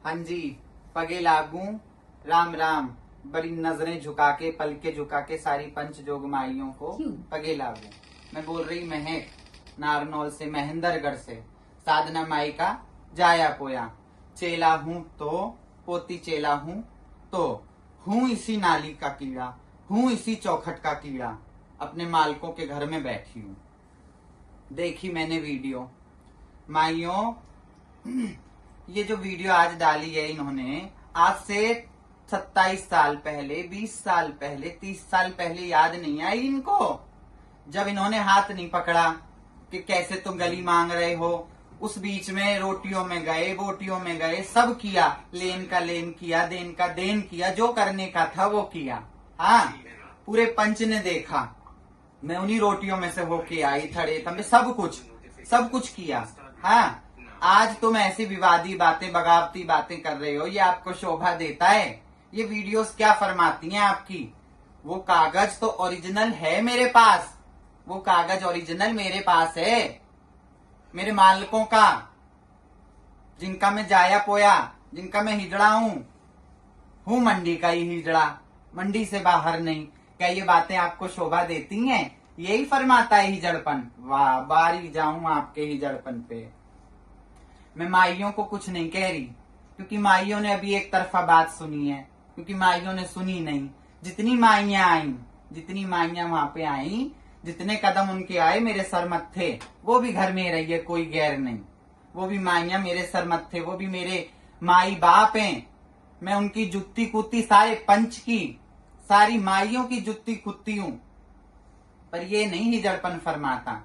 हाँ जी, पगे लागू राम राम। बड़ी नजरें झुका के पलके झुका के सारी पंच जोग माइयों को पगे लागू। मैं बोल रही महक नारनौल से, महेंद्रगढ़ से। साधना माई का जाया पोया। चेला हूँ तो पोती चेला हूँ तो हूँ इसी नाली का कीड़ा, हूँ इसी चौखट का कीड़ा। अपने मालकों के घर में बैठी हूँ। देखी मैंने वीडियो। माइयों, ये जो वीडियो आज डाली है इन्होंने, आज से 27 साल पहले, 20 साल पहले, 30 साल पहले याद नहीं आई इनको? जब इन्होंने हाथ नहीं पकड़ा कि कैसे तुम गली मांग रहे हो, उस बीच में रोटियों में गए, बोटियों में गए, सब किया। लेन का लेन किया, देन का देन किया, जो करने का था वो किया। हाँ, पूरे पंच ने देखा। मैं उन्हीं रोटियों में से होके आई, थड़े थम्बे, सब कुछ किया। हाँ, आज तुम ऐसी विवादी बातें, बगावती बातें कर रहे हो, ये आपको शोभा देता है? ये वीडियोस क्या फरमाती हैं आपकी? वो कागज तो ओरिजिनल है मेरे पास, वो कागज ओरिजिनल मेरे पास है, मेरे मालिकों का, जिनका मैं जाया पोया, जिनका मैं हिजड़ा हूँ मंडी का ही हिजड़ा, मंडी से बाहर नहीं। क्या ये बातें आपको शोभा देती हैं? यही फरमाता है हिजड़पन। वाह, बारी जाऊं आपके हिजड़पन पे। मैं माइयों को कुछ नहीं कह रही, क्योंकि माइयों ने अभी एक तरफा बात सुनी है, क्योंकि माइयों ने सुनी नहीं। जितनी माइयां आई, जितनी माइयां वहां पे आई, जितने कदम उनके आए मेरे सर मत्थे, वो भी घर में रही है, कोई गैर नहीं। वो भी माइयां मेरे सर मत्थे, वो भी मेरे माई बाप हैं। मैं उनकी जुत्ती कुत्ती, सारे पंच की, सारी माइयों की जुत्ती कुत्ती हूं। पर ये नहीं हिजड़पन फरमाता।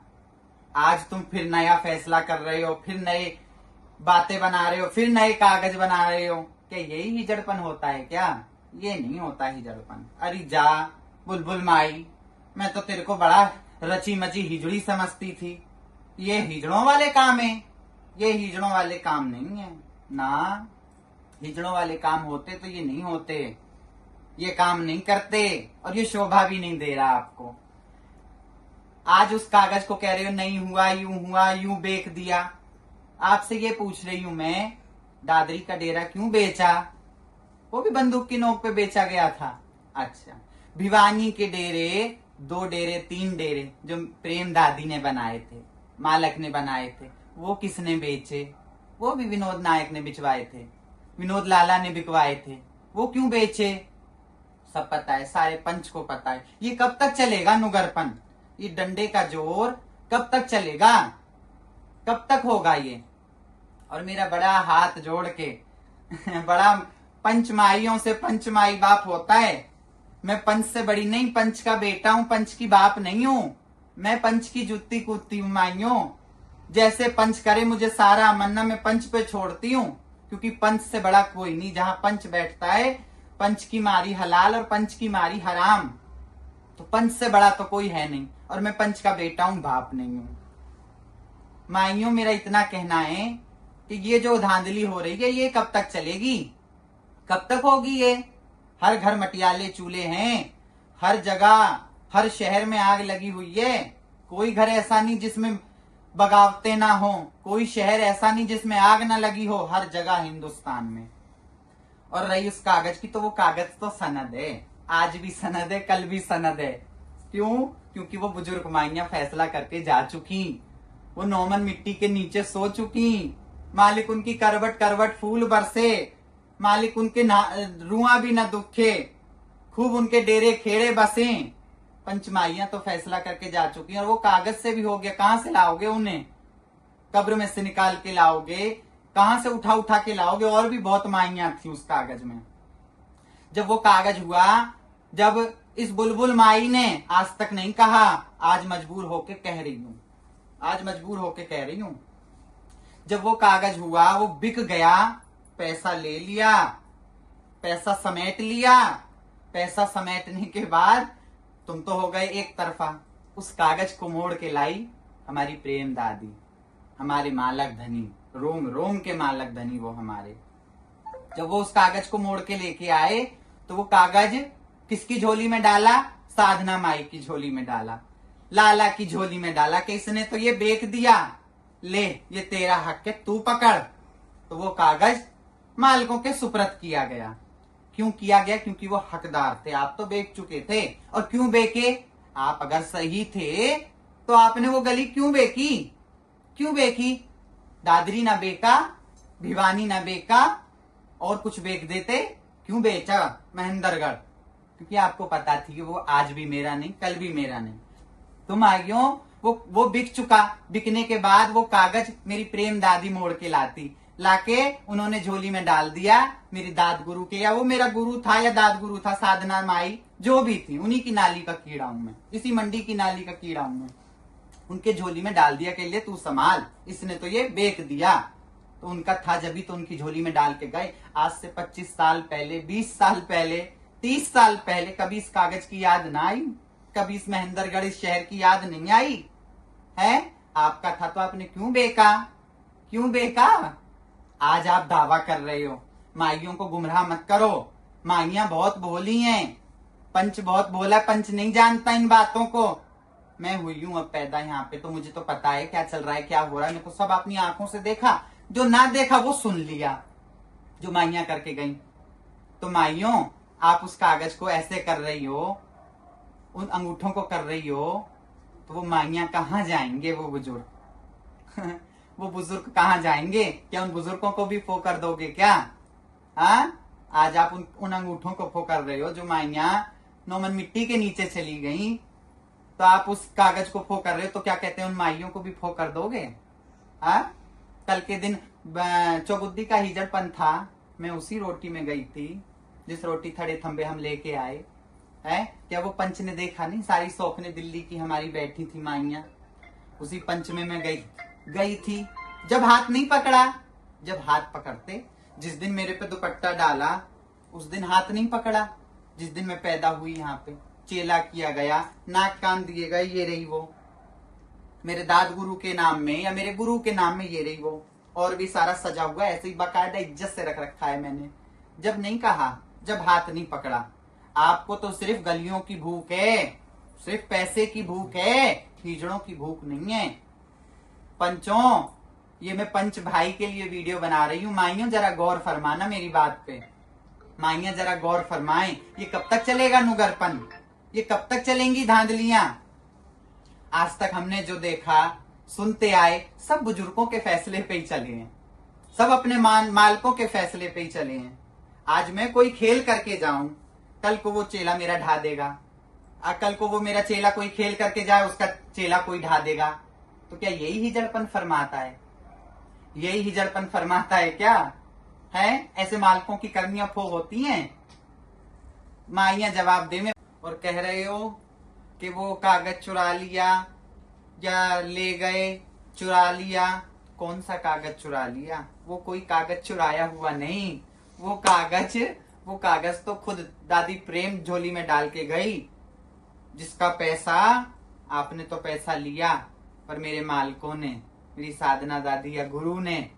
आज तुम फिर नया फैसला कर रहे हो, फिर नए बातें बना रहे हो, फिर नए कागज बना रहे हो। क्या यही हिजड़पन होता है क्या? ये नहीं होता हिजड़पन। अरे जा बुलबुल माई, मैं तो तेरे को बड़ा रची मची हिजड़ी समझती थी। ये हिजड़ों वाले काम है, ये हिजड़ों वाले काम नहीं है ना। हिजड़ों वाले काम होते तो ये नहीं होते, ये काम नहीं करते, और ये शोभा भी नहीं दे रहा आपको। आज उस कागज को कह रहे हो नहीं हुआ, यूं बेच दिया। आपसे ये पूछ रही हूं मैं, दादरी का डेरा क्यों बेचा? वो भी बंदूक की नोक पे बेचा गया था। अच्छा, भिवानी के डेरे, 2 डेरे, 3 डेरे जो प्रेम दादी ने बनाए थे, मालक ने बनाए थे, वो किसने बेचे? वो भी विनोद नायक ने बिचवाए थे, विनोद लाला ने बिकवाए थे। वो क्यों बेचे? सब पता है, सारे पंच को पता है। ये कब तक चलेगा नुगरपन? ये डंडे का जोर कब तक चलेगा? कब तक होगा ये? और मेरा बड़ा हाथ जोड़ के बड़ा पंच माइयों से पंच माई बाप होता है। मैं पंच से बड़ी नहीं, पंच का बेटा हूं, पंच की बाप नहीं हूं। मैं पंच की जुत्ती कूदती हूं माइयों। जैसे पंच करे मुझे सारा मन्ना, मैं पंच पे छोड़ती हूँ, क्योंकि पंच से बड़ा कोई नहीं। जहां पंच बैठता है, पंच की मारी हलाल और पंच की मारी हराम। तो पंच से बड़ा तो कोई है नहीं, और मैं पंच का बेटा हूं, बाप नहीं हूं। माइयों, मेरा इतना कहना है कि ये जो धांधली हो रही है, ये कब तक चलेगी? कब तक होगी ये? हर घर मटियाले चूल्हे हैं, हर जगह, हर शहर में आग लगी हुई है। कोई घर ऐसा नहीं जिसमें बगावतें ना हो, कोई शहर ऐसा नहीं जिसमें आग ना लगी हो, हर जगह हिंदुस्तान में। और रही उस कागज की, तो वो कागज तो सनद है, आज भी सनद है, कल भी सनद है। क्यों? क्योंकि वो बुजुर्ग माइयां फैसला करके जा चुकी, वो नौमन मिट्टी के नीचे सो चुकी। मालिक उनकी करवट करवट फूल बरसे, मालिक उनके रुआ भी न दुखे, खूब उनके डेरे खेड़े बसे। पंचमाइयां तो फैसला करके जा चुकी, और वो कागज से भी हो गया। कहां से लाओगे उन्हें? कब्र में से निकाल के लाओगे? कहां से उठा उठा के लाओगे? और भी बहुत माइयां थी उस कागज में। जब वो कागज हुआ, जब इस बुलबुल माई ने आज तक नहीं कहा, आज मजबूर होके कह रही हूं, आज मजबूर होके कह रही हूं। जब वो कागज हुआ, वो बिक गया, पैसा ले लिया, पैसा समेट लिया। पैसा समेटने के बाद तुम तो हो गए एक तरफा। उस कागज को मोड़ के लाई हमारी प्रेम दादी, हमारे मालक धनी, रोम रोम के मालक धनी वो हमारे। जब वो उस कागज को मोड़ के लेके आए, तो वो कागज किसकी झोली में डाला? साधना माई की झोली में डाला, लाला की झोली में डाला कि इसने तो ये बेच दिया, ले ये तेरा हक है, तू पकड़। तो वो कागज मालिकों के सुपुर्द किया गया। क्यों किया गया? क्योंकि वो हकदार थे। आप तो बेच चुके थे। और क्यों बेचे? आप अगर सही थे तो आपने वो गली क्यों बेची? क्यों बेची? दादरी ना बेका, भिवानी ना बेका, और कुछ बेच देते। क्यों बेचा महेंद्रगढ़? क्योंकि आपको पता थी कि वो आज भी मेरा नहीं, कल भी मेरा नहीं। तुम आइयो, वो बिक चुका। बिकने के बाद वो कागज मेरी प्रेम दादी मोड़ के लाके उन्होंने झोली में डाल दिया। मेरी दाद गुरु के, या वो मेरा गुरु था या दाद गुरु था, साधना माई जो भी थी, उन्हीं की नाली का कीड़ा हूं मैं, इसी मंडी की नाली का कीड़ा हूं मैं। उनके झोली में डाल दिया के लिए तू संभाल, इसने तो ये बेच दिया। तो उनका था जब भी तो उनकी झोली में डाल के गए। आज से 25 साल पहले, 20 साल पहले, 30 साल पहले कभी इस कागज की याद ना आई? कभी इस महेंद्रगढ़, इस शहर की याद नहीं आई है? आपका था तो आपने क्यों बेचा? क्यों बेचा? आज आप दावा कर रहे हो। माइयों को गुमराह मत करो। माइयां बहुत भोली हैं। पंच बहुत भोला, पंच नहीं जानता इन बातों को। मैं हुई हूं अब पैदा यहाँ पे, तो मुझे तो पता है क्या चल रहा है, क्या हो रहा है। मेरे को सब अपनी आंखों से देखा। जो ना देखा वो सुन लिया, जो माइयां करके गई। तो माइयों, आप उस कागज को ऐसे कर रही हो, उन अंगूठों को कर रही हो, तो वो माइयां कहाँ जाएंगे? वो बुजुर्ग वो बुजुर्ग कहाँ जाएंगे? क्या उन बुजुर्गों को भी फो कर दोगे क्या? हाँ, आज आप उन अंगूठों को फो कर रहे हो जो माइयां नौमन मिट्टी के नीचे चली गई। तो आप उस कागज को फो कर रहे हो, तो क्या कहते हैं, उन माइयों को भी फो कर दोगे? हाँ, कल के दिन चौगुद्दी का हिजड़पन था। मैं उसी रोटी में गई थी जिस रोटी थड़े थंबे हम लेके आए है। क्या वो पंच ने देखा नहीं? सारी सौखने दिल्ली की हमारी बैठी थी माइयां, उसी पंच में मैं गई थी। जब हाथ नहीं पकड़ा, जब हाथ पकड़ते, जिस दिन मेरे पे दुपट्टा डाला उस दिन हाथ नहीं पकड़ा। जिस दिन मैं पैदा हुई यहाँ पे, चेला किया गया, नाक कान दिए गए, ये रही वो मेरे दाद गुरु के नाम में, या मेरे गुरु के नाम में, ये रही वो। और भी सारा सजा हुआ, ऐसे ही बाकायदा इज्जत से रख रखा है मैंने। जब नहीं कहा, जब हाथ नहीं पकड़ा। आपको तो सिर्फ गलियों की भूख है, सिर्फ पैसे की भूख है, हिजड़ों की भूख नहीं है। पंचों, ये मैं पंच भाई के लिए वीडियो बना रही हूँ। माइयों जरा गौर फरमाना मेरी बात पे। माइयां जरा गौर फरमाएं। ये कब तक चलेगा नुगरपन? ये कब तक चलेंगी धांधलियां? आज तक हमने जो देखा, सुनते आए, सब बुजुर्गों के फैसले पे ही चले हैं। सब अपने मालकों के फैसले पे ही चले हैं। आज मैं कोई खेल करके जाऊं, कल को वो चेला मेरा ढा देगा। कल को वो मेरा चेला कोई खेल करके जाए, उसका चेला कोई ढा देगा। तो क्या यही हिजड़पन फरमाता है? यही हिजड़पन फरमाता है क्या? है? ऐसे मालकों की करनियां फो होती हैं? माइयां जवाब दे में। और कह रहे हो कि वो कागज चुरा लिया या ले गए, चुरा लिया। कौन सा कागज चुरा लिया? वो कोई कागज चुराया हुआ नहीं। वो कागज तो खुद दादी प्रेम झोली में डाल के गई। जिसका पैसा, आपने तो पैसा लिया, पर मेरे मालकों ने, मेरी साधना दादी या गुरु ने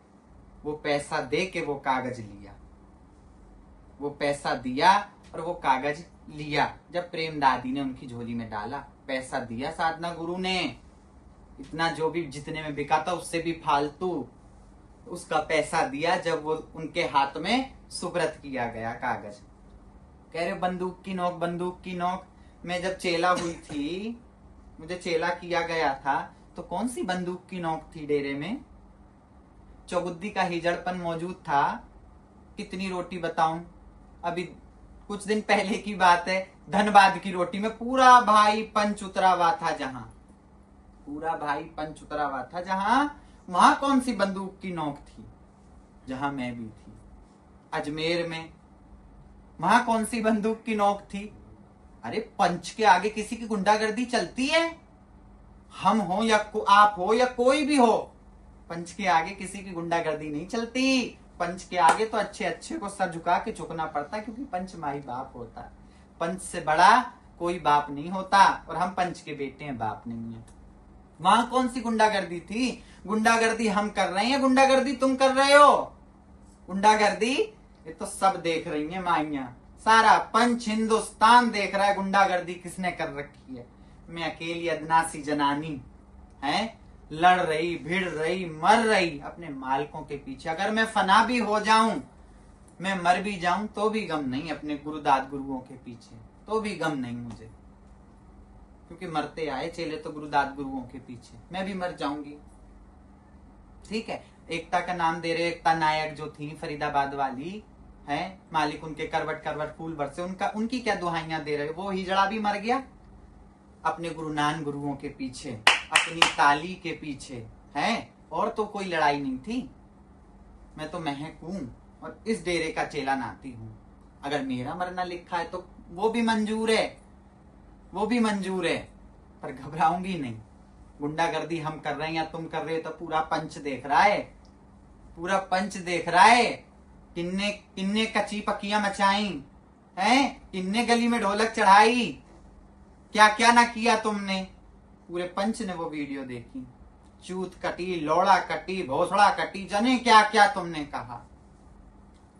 वो पैसा दे के वो कागज लिया। वो पैसा दिया और वो कागज लिया। जब प्रेम दादी ने उनकी झोली में डाला, पैसा दिया साधना गुरु ने। इतना जो भी जितने में बिका था उससे भी फालतू उसका पैसा दिया जब वो उनके हाथ में सुपुर्द किया गया कागज। कह रहे बंदूक की नोक, बंदूक की नोक। मैं जब चेला हुई थी, मुझे चेला किया गया था, तो कौन सी बंदूक की नोक थी डेरे में? चौगुद्दी का हिजड़पन मौजूद था। कितनी रोटी बताऊं? अभी कुछ दिन पहले की बात है, धनबाद की रोटी में पूरा भाई पंच उतरा हुआ था जहां, पूरा भाई पंच उतरा हुआ था जहां, वहां कौन सी बंदूक की नोक थी? जहां मैं भी थी, अजमेर में, वहां कौन सी बंदूक की नोक थी? अरे पंच के आगे किसी की गुंडागर्दी चलती है? हम हो या आप हो या कोई भी हो, पंच के आगे किसी की गुंडागर्दी नहीं चलती। पंच के आगे तो अच्छे अच्छे को सर झुका के झुकना पड़ता है, क्योंकि पंच माई बाप होता है। पंच से बड़ा कोई बाप नहीं होता, और हम पंच के बेटे हैं, बाप नहीं है। वहां कौन सी गुंडागर्दी थी? गुंडागर्दी हम कर रहे हैं, गुंडागर्दी तुम कर रहे हो। गुंडागर्दी ये तो सब देख रही है माइयां, सारा पंच हिंदुस्तान देख रहा है गुंडागर्दी किसने कर रखी है। मैं अकेली अदनासी जनानी है, लड़ रही, भिड़ रही, मर रही अपने मालकों के पीछे। अगर मैं फना भी हो जाऊं मैं मर भी जाऊं तो भी गम नहीं अपने गुरुदाद गुरुओं के पीछे, तो भी गम नहीं मुझे, क्योंकि मरते आए चेले तो गुरुदाद गुरुओं के पीछे, मैं भी मर जाऊंगी। ठीक है, एकता का नाम दे रहे, एकता नायक जो थी फरीदाबाद वाली है, मालिक उनके करवट करवट फूल बरसे, उनकी क्या दुहाइयां दे रहे, वो हिजड़ा भी मर गया अपने गुरुनान गुरुओं के पीछे, अपनी ताली के पीछे है, और तो कोई लड़ाई नहीं थी। मैं तो महक हूं और इस डेरे का चेला नाती हूं, अगर मेरा मरना लिखा है तो वो भी मंजूर है, वो भी मंजूर है, पर घबराऊंगी नहीं। गुंडागर्दी हम कर रहे हैं या तुम कर रहे हो तो पूरा पंच देख रहा है, पूरा पंच देख रहा है। किन्ने किन्ने कच्ची पक्कियां मचाई हैं, किन्ने गली में ढोलक चढ़ाई, क्या क्या ना किया तुमने, पूरे पंच ने वो वीडियो देखी। चूत कटी, लोड़ा कटी, भोसड़ा कटी, जने क्या क्या तुमने कहा।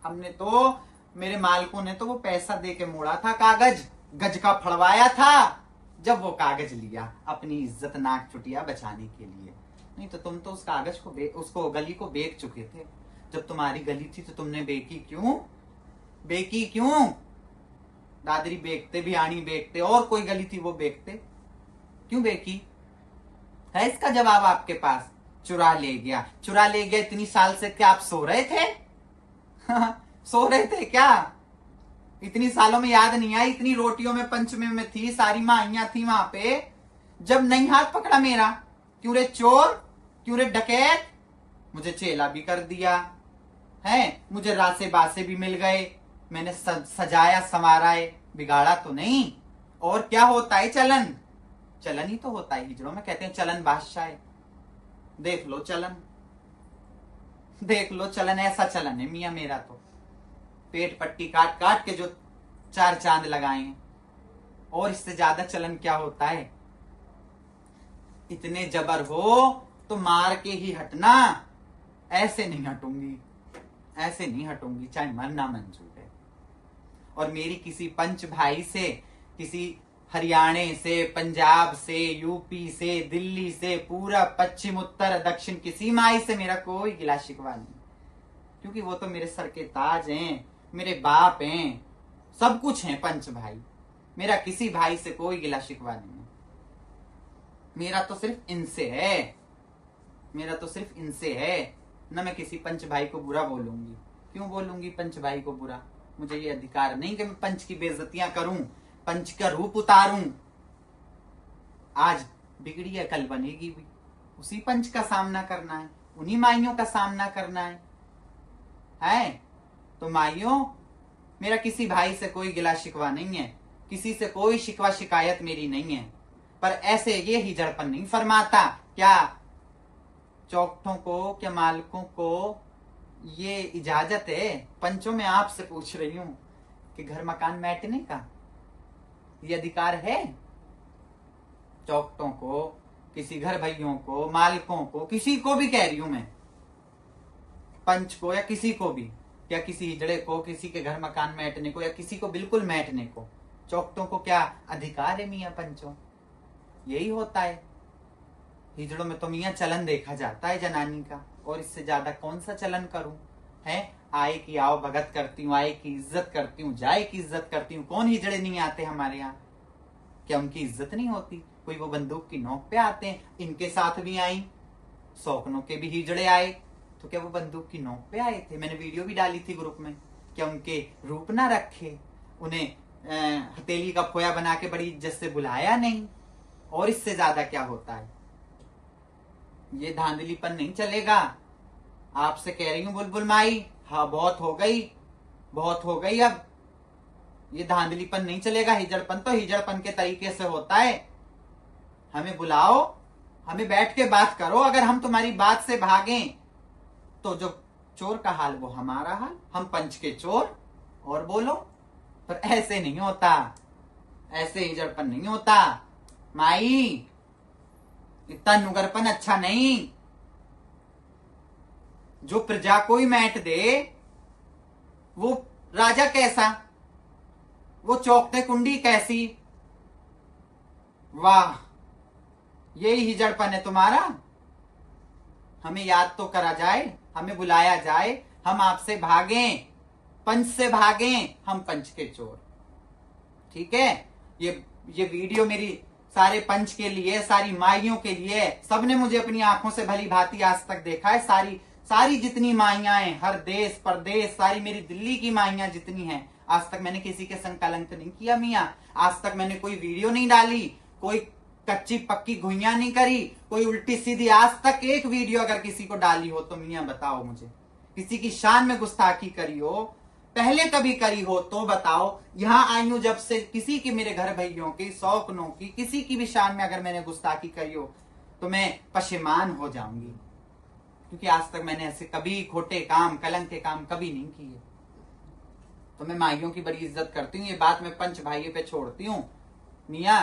हमने तो, मेरे मालिकों ने तो वो पैसा दे के मोड़ा था, कागज गज का फड़वाया था, जब वो कागज लिया अपनी इज्जत नाक चुटिया बचाने के लिए। नहीं तो तुम तो उस कागज को उसको गली को बेच चुके थे। जब तुम्हारी गली थी तो तुमने बेकी क्यों, बेकी क्यों? दादरी बेचते, भियाणी बेचते, और कोई गली थी वो बेचते, क्यों बेकी? है इसका जवाब आपके पास? चुरा ले गया, चुरा ले गया। इतनी साल से क्या आप सो रहे थे? सो रहे थे क्या? इतनी सालों में याद नहीं आई? इतनी रोटियों में पंच में थी, सारी माइयां थी वहां पे, जब नहीं हाथ पकड़ा मेरा? क्यों रे चोर, क्यों रे डकैत? मुझे चेला भी कर दिया है, मुझे रासे बासे भी मिल गए, मैंने सजाया संवारा है, बिगाड़ा तो नहीं। और क्या होता है चलन? चलन ही तो होता है हिजड़ों में, कहते हैं चलन बादशाह है। देख लो चलन, देख लो चलन, ऐसा चलन है मियां मेरा तो, पेट पट्टी काट काट के जो 4 चांद लगाए हैं, और इससे ज्यादा चलन क्या होता है? इतने जबर हो तो मार के ही हटना, ऐसे नहीं हटूंगी, ऐसे नहीं हटूंगी, चाहे मरना मंजूर है। और मेरी किसी पंच भाई से, किसी हरियाणा से, पंजाब से, यूपी से, दिल्ली से, पूरा पश्चिम उत्तर दक्षिण, किसी माई से मेरा कोई गिला शिकवा नहीं, क्योंकि वो तो मेरे सर के ताज हैं, मेरे बाप हैं, सब कुछ हैं पंच भाई। मेरा किसी भाई से कोई गिला शिकवा नहीं है, मेरा तो सिर्फ इनसे है, मेरा तो सिर्फ इनसे है। न मैं किसी पंच भाई को बुरा बोलूंगी, क्यों बोलूंगी पंच भाई को बुरा? मुझे ये अधिकार नहीं कि मैं पंच की बेइज्जतियां करूं, पंच का रूप उतारूं। आज बिगड़ी है कल बनेगी भी, उसी पंच का सामना करना है, उन्हीं माइयों का सामना करना है? तो माइयों, मेरा किसी भाई से कोई गिला शिकवा नहीं है, किसी से कोई शिकवा शिकायत मेरी नहीं है, पर ऐसे ये ही जड़पन नहीं फरमाता। क्या चौकठों को, क्या मालिकों को ये इजाजत है? पंचों में आपसे पूछ रही हूं कि घर मकान मैटने का ये अधिकार है? चौकठों को, किसी घर भैयों को, मालिकों को, किसी को भी कह रही हूं मैं, पंच को या किसी को भी, या किसी हिजड़े को, किसी के घर मकान मैटने को, या किसी को बिल्कुल मैटने को, चौकठों को क्या अधिकार है मियां पंचों? यही होता है। हिजड़ों में तो मियां चलन देखा जाता है जनानी का, और इससे ज्यादा कौन सा चलन करूं? है आए की आओ भगत करती हूँ, आए की इज्जत करती हूँ, जाए की इज्जत करती हूँ। कौन हिजड़े नहीं आते हमारे यहाँ? क्या उनकी इज्जत नहीं होती? कोई वो बंदूक की नोक पे आते हैं, इनके साथ भी आई, सौकनों के भी हिजड़े आए, तो क्या वो बंदूक की नोक पे आए थे? मैंने वीडियो भी डाली थी ग्रुप में, क्या उनके रूप ना रखे, उन्हें हथेली का फोया बना के बड़ी इज्जत से बुलाया नहीं? और इससे ज्यादा क्या होता है? ये धांधलीपन नहीं चलेगा। आपसे कह रही हूं बुलबुल माई, हाँ बहुत हो गई, बहुत हो गई। अब ये धांधलीपन नहीं चलेगा। हिजड़पन तो हिजड़पन के तरीके से होता है। हमें बुलाओ, हमें बैठ के बात करो। अगर हम तुम्हारी बात से भागें तो जो चोर का हाल वो हमारा हाल, हम पंच के चोर। और बोलो, पर ऐसे नहीं होता, ऐसे हिजड़पन नहीं होता माई। इतना नुगरपन अच्छा नहीं। जो प्रजा को ही मैट दे वो राजा कैसा, वो चौकते कुंडी कैसी। वाह, यही हिजड़पन है तुम्हारा। हमें याद तो करा जाए, हमें बुलाया जाए, हम आपसे भागें, पंच से भागे हम पंच के चोर। ठीक है, ये वीडियो मेरी सारे पंच के लिए, सारी माइयों के लिए। सबने मुझे अपनी आंखों से भली भांति आज तक देखा है। सारी जितनी माइयां हैं, हर देश परदेश, सारी मेरी दिल्ली की माइयां जितनी हैं, आज तक मैंने किसी के संग कलंक नहीं किया मियाँ। आज तक मैंने कोई वीडियो नहीं डाली, कोई कच्ची पक्की घुइयां नहीं करी, कोई उल्टी सीधी आज तक एक वीडियो अगर किसी को डाली हो तो मियाँ बताओ मुझे। किसी की शान में गुस्ताखी करी हो, पहले कभी करी हो तो बताओ। यहां आई हूं जब से, किसी की, मेरे घर भाइयों की, सौकनों की, किसी की भी शान में अगर मैंने गुस्ताखी करी हो तो मैं पशेमान हो जाऊंगी, क्योंकि आज तक मैंने ऐसे कभी खोटे काम, कलंक के काम कभी नहीं किए। तो मैं माइयों की बड़ी इज्जत करती हूँ। ये बात मैं पंच भाइयों पे छोड़ती हूँ। मियाँ,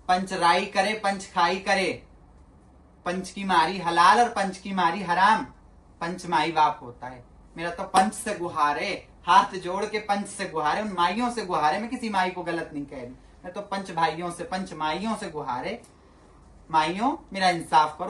पंच राई करे पंच खाई करे, पंच की मारी हलाल और पंच की मारी हराम, पंच माई बाप होता है। मेरा तो पंच से गुहारे, हाथ जोड़ के पंच से गुहारे, उन माइयों से गुहारे। मैं किसी माई को गलत नहीं कह रही, मैं तो पंच भाइयों से, पंच माइयों से गुहारे। माइयों, मेरा इंसाफ करो।